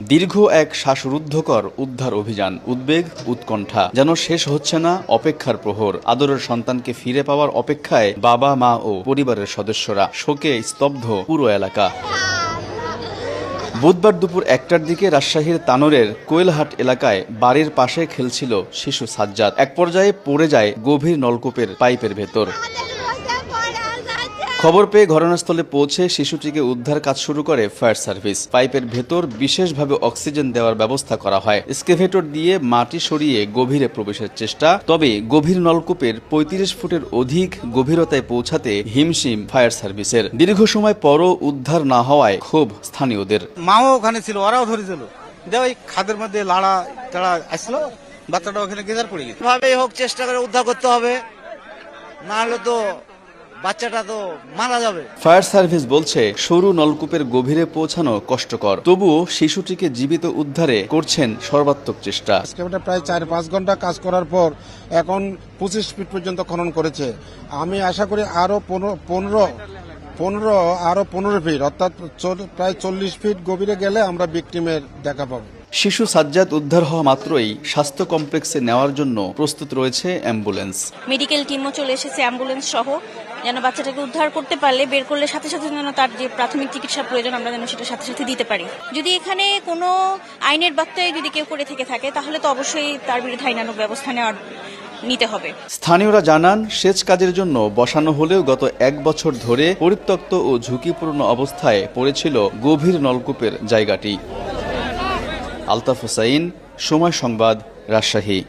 দীর্ঘ এক শ্বাসরুদ্ধকর উদ্ধার অভিযান, উদ্বেগ উৎকণ্ঠা, যেন শেষ হচ্ছে না অপেক্ষার প্রহর। আদরের সন্তানকে ফিরে পাওয়ার অপেক্ষায় বাবা মা ও পরিবারের সদস্যরা, শোকে স্তব্ধ পুরো এলাকা। বুধবার দুপুর 1টার দিকে রাজশাহীর তানোরের কোয়েলহাট এলাকায় বাড়ির পাশে খেলছিল শিশু সাজ্জাদ। এক পর্যায়ে পড়ে যায় গভীর নলকূপের পাইপের ভেতর। খবর পেয়ে ঘটনাস্থলে পৌঁছে শিশুটিকে উদ্ধার কাজ শুরু করে ফায়ার সার্ভিস। পাইপের ভেতর বিশেষভাবে অক্সিজেন দেওয়ার ব্যবস্থা করা হয়। এক্সকেভেটর দিয়ে মাটি সরিয়ে গভীরে প্রবেশের চেষ্টা। তবে গভীর নলকূপের 35 ফুটের অধিক গভীরতায় পৌঁছাতে হিমশিম ফায়ার সার্ভিসের। দীর্ঘ সময় পরও উদ্ধার না হওয়ায় ক্ষোভ স্থানীয়দের। মাও ওখানে ছিল, ওরাও ধরেছিল, ওই খাদের মধ্যে লাড়া টাড়া আসলো, বাচ্চাটা ওখানে গেজার পড়ে গেছে। ভাবেই হোক চেষ্টা করে উদ্ধার করতে হবে, না হলে তো বাচ্চাটা তো মারা যাবে। ফায়ার সার্ভিস বলছে সরু নলকূপের গভীরে পৌঁছানো কষ্টকর, তবুও শিশুটিকে জীবিত উদ্ধারে করছেন সর্বাত্মক চেষ্টা। প্রায় 4-5 ঘন্টা কাজ করার পর এখন 25 ফিট পর্যন্ত খনন করেছে। আমি আশা করি আরো 15 ফিট অর্থাৎ প্রায় 40 ফিট গভীরে গেলে আমরা ভিকটিমের দেখা পাবো। শিশু সাজ্জাদ উদ্ধার হওয়া মাত্রই স্বাস্থ্য কমপ্লেক্সে নেওয়ার জন্য প্রস্তুত রয়েছে অ্যাম্বুলেন্স। মেডিকেল টিমও চলে এসেছে অ্যাম্বুলেন্স সহ, যেন বাচ্চাটাকে উদ্ধার করতে পারলে, বের করলে সাথে সাথে যেন তার যে প্রাথমিক চিকিৎসা প্রয়োজন আমরা যেন সেটা সাথে সাথে দিতে পারি। যদি এখানে কোনো আইনের বার্তায় যদি কেউ করে থেকে থাকে তাহলে তো অবশ্যই তার বিরুদ্ধে আইনানুগ ব্যবস্থা নিতে হবে। স্থানীয়রা জানান, সেচ কাজের জন্য বসানো হলেও গত 1 বছর ধরে পরিত্যক্ত ও ঝুঁকিপূর্ণ অবস্থায় পড়েছিল গভীর নলকূপের জায়গাটি। আলতাফ হোসাইন, সময় সংবাদ, রাজশাহী।